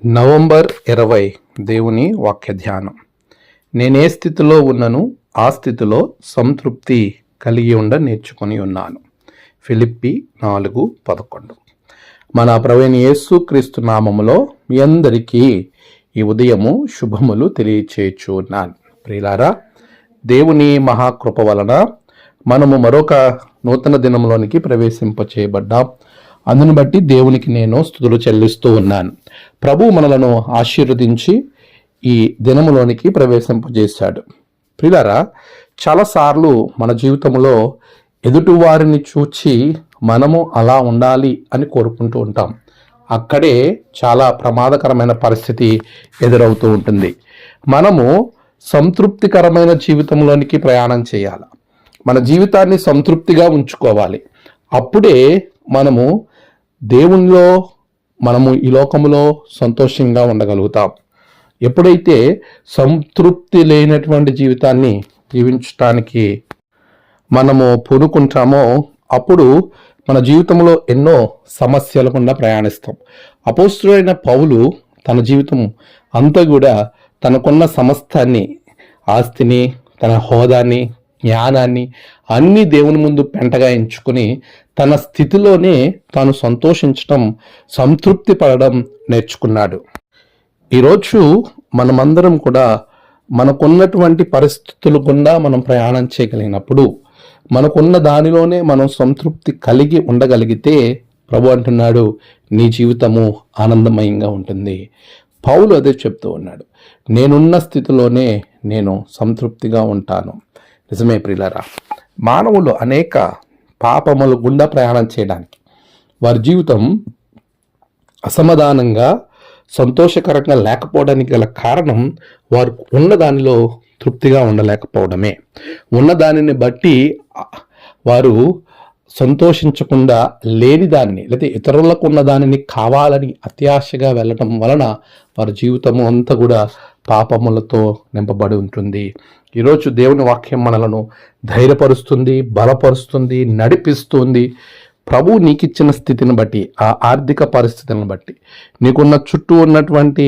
November 20 దేవుని వాక్య ధ్యానం. నేనే స్థితిలో ఉన్నను ఆ స్థితిలో సంతృప్తి కలిగి నేర్చుకొని ఉన్నాను. ఫిలిప్పి 4:11. మన ప్రభువైన యేసుక్రీస్తు నామములో మీ అందరికీ ఈ ఉదయము శుభములు తెలియచేయచ్చు ఉన్నాను. ప్రియులారా, దేవుని మహాకృప వలన మనము మరొక నూతన దినంలోనికి ప్రవేశింపచేయబడ్డాం. అందును బట్టి దేవునికి నేను స్తుతులు చెల్లిస్తూ ఉన్నాను. ప్రభు మనలను ఆశీర్వదించి ఈ దినములోనికి ప్రవేశింపజేశాడు. ప్రియులారా, చాలాసార్లు మన జీవితంలో ఎదుటివారిని చూచి మనము అలా ఉండాలి అని కోరుకుంటూ ఉంటాం. అక్కడే చాలా ప్రమాదకరమైన పరిస్థితి ఎదురవుతూ ఉంటుంది. మనము సంతృప్తికరమైన జీవితంలోనికి ప్రయాణం చేయాలి. మన జీవితాన్ని సంతృప్తిగా ఉంచుకోవాలి. అప్పుడే మనము దేవునిలో ఈ లోకములో సంతోషంగా ఉండగలుగుతాం. ఎప్పుడైతే సంతృప్తి లేనటువంటి జీవితాన్ని జీవించడానికి మనము పూనుకుంటామో అప్పుడు మన జీవితంలో ఎన్నో సమస్యల గుండా ప్రయాణిస్తాం. అపోస్తులైన పౌలు తన జీవితం అంతా కూడా తనకున్న సమస్తాన్ని, ఆస్తిని, తన హోదాని, జ్ఞానాన్ని అన్నీ దేవుని ముందు పెంటగా ఎంచుకుని తన స్థితిలోనే తాను సంతోషించడం, సంతృప్తి పడడం నేర్చుకున్నాడు. ఈరోజు మనమందరం కూడా మనకున్నటువంటి పరిస్థితుల గుండా మనం ప్రయాణం చేయగలిగినప్పుడు, మనకున్న దానిలోనే మనం సంతృప్తి కలిగి ఉండగలిగితే ప్రభు అంటున్నాడు, నీ జీవితము ఆనందమయంగా ఉంటుంది. పౌలు అదే చెప్తూ ఉన్నాడు, నేనున్న స్థితిలోనే నేను సంతృప్తిగా ఉంటాను. నిజమే ప్రియులారా, మానవులు అనేక పాపముల గుండా ప్రయాణం చేయడానికి, వారి జీవితం అసమాధానంగా సంతోషకరంగా లేకపోవడానికి గల కారణం వారు ఉన్న దానిలో తృప్తిగా ఉండలేకపోవడమే. ఉన్న దానిని బట్టి వారు సంతోషించకుండా లేని దానిని, లేదా ఇతరులకు ఉన్న దానిని కావాలని అత్యాశగా వెళ్ళటం వలన వారి జీవితము అంతా కూడా పాపములతో నింపబడి ఉంటుంది. ఈరోజు దేవుని వాక్యం మనలను ధైర్యపరుస్తుంది, బలపరుస్తుంది, నడిపిస్తుంది. ప్రభు నీకు ఇచ్చిన స్థితిని బట్టి, ఆ ఆర్థిక పరిస్థితులను బట్టి, నీకున్న చుట్టూ ఉన్నటువంటి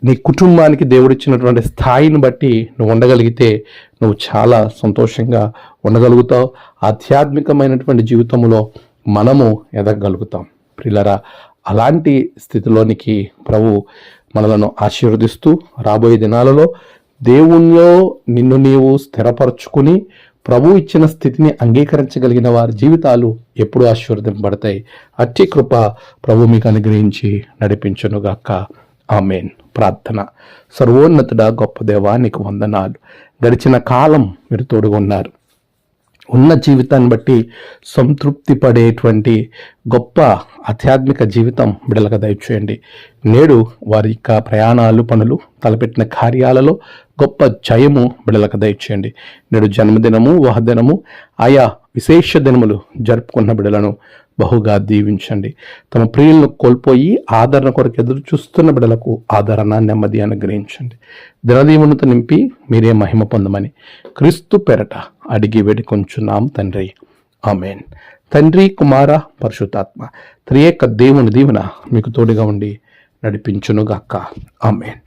నీ కుటుంబానికి దేవుడిచ్చినటువంటి స్థాయిని బట్టి నువ్వు ఉండగలిగితే నువ్వు చాలా సంతోషంగా ఉండగలుగుతావు. ఆధ్యాత్మికమైనటువంటి జీవితంలో మనము ఎదగగలుగుతాం. ప్రియులారా, అలాంటి స్థితిలోనికి ప్రభు మనలను ఆశీర్వదిస్తూ రాబోయే దినాలలో దేవునిలో నిన్ను నీవు స్థిరపరచుకుని ప్రభు ఇచ్చిన స్థితిని అంగీకరించగలిగిన వారి జీవితాలు ఎప్పుడూ ఆశీర్వదింపబడతాయి. అట్టి కృప ప్రభు మీకు అనుగ్రహించి నడిపించునుగాక. ఆమేన్. ప్రార్థన. సర్వోన్నతుడా, గొప్ప దేవా, నీకు వందనాలు. గడిచిన కాలం మీరు తోడుగా ఉన్నారు. ఉన్న జీవితాన్ని బట్టి సంతృప్తి పడేటువంటి గొప్ప ఆధ్యాత్మిక జీవితం బిడ్డలకు దయచేయండి. నేడు వారి యొక్క ప్రయాణాలు, పనులు, తలపెట్టిన కార్యాలలో గొప్ప జయము బిడ్డలకు దయచేయండి. నేడు జన్మదినము, వివాహదినము, ఆయా విశేష దినములు జరుపుకున్న బిడ్డలను బహుగా దీవించండి. తమ ప్రియులను కోల్పోయి ఆదరణ కొరకు ఎదురు చూస్తున్న బిడ్డలకు ఆదరణ, నెమ్మది అనుగ్రహించండి. దినదీవునితో నింపి మీరే మహిమ పొందమని క్రీస్తు పేరట అడిగి వేడుకొంచున్నాం తండ్రి. ఆమేన్. తండ్రి, కుమార, పరిశుద్ధాత్మ త్రియేక దేవుని దీవెన మీకు తోడుగా ఉండి నడిపించునుగాక. ఆమేన్.